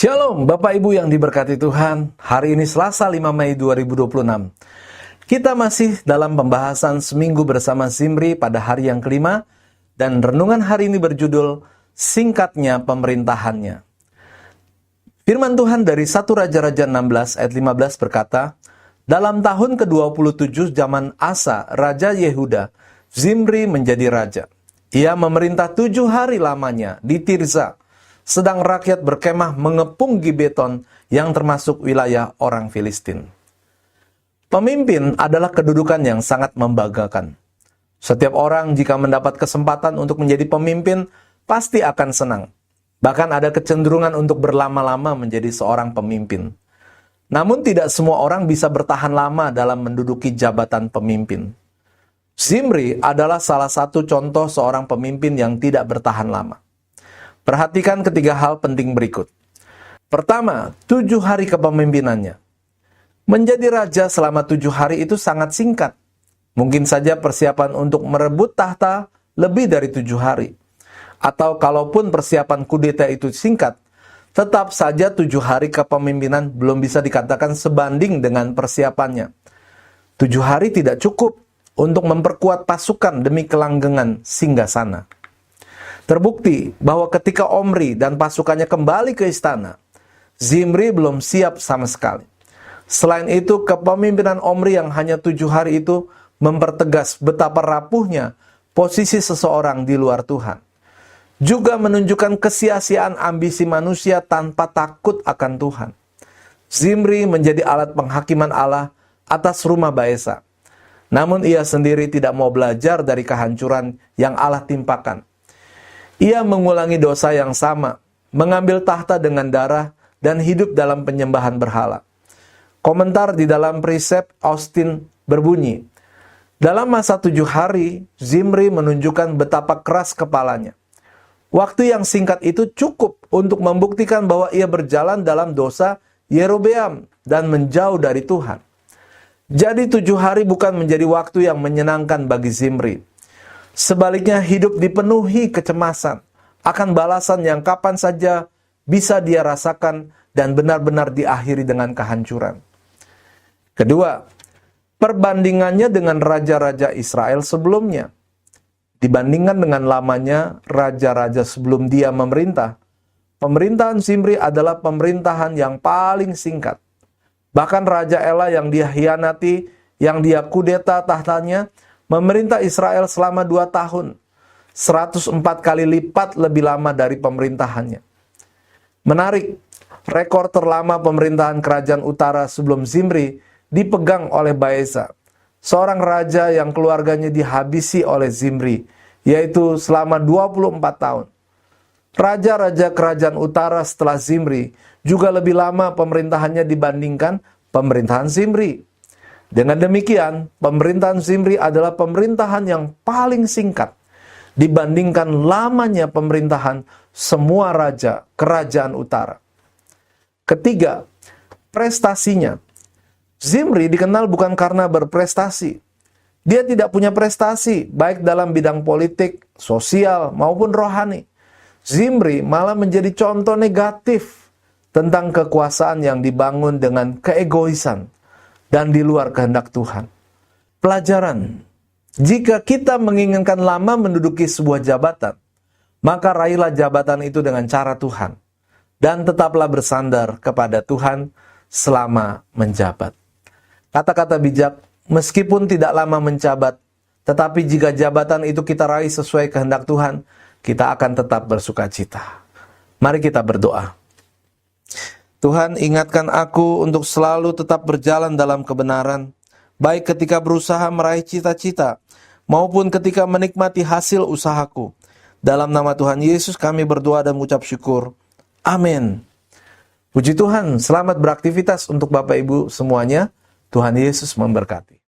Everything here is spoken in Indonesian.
Shalom Bapak Ibu yang diberkati Tuhan. Hari ini Selasa 5 Mei 2026. Kita masih dalam pembahasan seminggu bersama Zimri pada hari yang kelima. Dan renungan hari ini berjudul Singkatnya Pemerintahannya. Firman Tuhan dari 1 Raja-Raja 16 ayat 15 berkata, dalam tahun ke-27 zaman Asa, Raja Yehuda, Zimri menjadi raja. Ia memerintah 7 hari lamanya di Tirza, sedang rakyat berkemah mengepung Gibeton yang termasuk wilayah orang Filistin. Pemimpin adalah kedudukan yang sangat membanggakan. Setiap orang jika mendapat kesempatan untuk menjadi pemimpin, pasti akan senang. Bahkan ada kecenderungan untuk berlama-lama menjadi seorang pemimpin. Namun tidak semua orang bisa bertahan lama dalam menduduki jabatan pemimpin. Zimri adalah salah satu contoh seorang pemimpin yang tidak bertahan lama. Perhatikan ketiga hal penting berikut. Pertama, 7 hari kepemimpinannya. Menjadi raja selama 7 hari itu sangat singkat. Mungkin saja persiapan untuk merebut tahta lebih dari 7 hari. Atau kalaupun persiapan kudeta itu singkat, tetap saja 7 hari kepemimpinan belum bisa dikatakan sebanding dengan persiapannya. 7 hari tidak cukup untuk memperkuat pasukan demi kelanggengan singgasana. Terbukti bahwa ketika Omri dan pasukannya kembali ke istana, Zimri belum siap sama sekali. Selain itu, kepemimpinan Omri yang hanya 7 hari itu mempertegas betapa rapuhnya posisi seseorang di luar Tuhan. Juga menunjukkan kesia-siaan ambisi manusia tanpa takut akan Tuhan. Zimri menjadi alat penghakiman Allah atas rumah Baesa. Namun ia sendiri tidak mau belajar dari kehancuran yang Allah timpakan. Ia mengulangi dosa yang sama, mengambil tahta dengan darah, dan hidup dalam penyembahan berhala. Komentar di dalam Precept Austin berbunyi, dalam masa 7 hari, Zimri menunjukkan betapa keras kepalanya. Waktu yang singkat itu cukup untuk membuktikan bahwa ia berjalan dalam dosa Yerobeam dan menjauh dari Tuhan. Jadi 7 hari bukan menjadi waktu yang menyenangkan bagi Zimri. Sebaliknya hidup dipenuhi kecemasan akan balasan yang kapan saja bisa dia rasakan dan benar-benar diakhiri dengan kehancuran. Kedua, perbandingannya dengan raja-raja Israel sebelumnya. Dibandingkan dengan lamanya raja-raja sebelum dia memerintah, pemerintahan Zimri adalah pemerintahan yang paling singkat. Bahkan Raja Ela yang dia hianati, yang dia kudeta tahtanya, memerintah Israel selama 2 tahun, 104 kali lipat lebih lama dari pemerintahannya. Menarik, rekor terlama pemerintahan kerajaan utara sebelum Zimri dipegang oleh Baesa, seorang raja yang keluarganya dihabisi oleh Zimri, yaitu selama 24 tahun. Raja-raja kerajaan utara setelah Zimri juga lebih lama pemerintahannya dibandingkan pemerintahan Zimri. Dengan demikian, pemerintahan Zimri adalah pemerintahan yang paling singkat dibandingkan lamanya pemerintahan semua raja kerajaan utara. Ketiga, prestasinya. Zimri dikenal bukan karena berprestasi. Dia tidak punya prestasi, baik dalam bidang politik, sosial, maupun rohani. Zimri malah menjadi contoh negatif tentang kekuasaan yang dibangun dengan keegoisan dan di luar kehendak Tuhan. Pelajaran, jika kita menginginkan lama menduduki sebuah jabatan, maka raihlah jabatan itu dengan cara Tuhan, dan tetaplah bersandar kepada Tuhan selama menjabat. Kata-kata bijak, meskipun tidak lama menjabat, tetapi jika jabatan itu kita raih sesuai kehendak Tuhan, kita akan tetap bersukacita. Mari kita berdoa. Tuhan, ingatkan aku untuk selalu tetap berjalan dalam kebenaran, baik ketika berusaha meraih cita-cita, maupun ketika menikmati hasil usahaku. Dalam nama Tuhan Yesus kami berdoa dan mengucap syukur. Amin. Puji Tuhan, selamat beraktivitas untuk Bapak Ibu semuanya. Tuhan Yesus memberkati.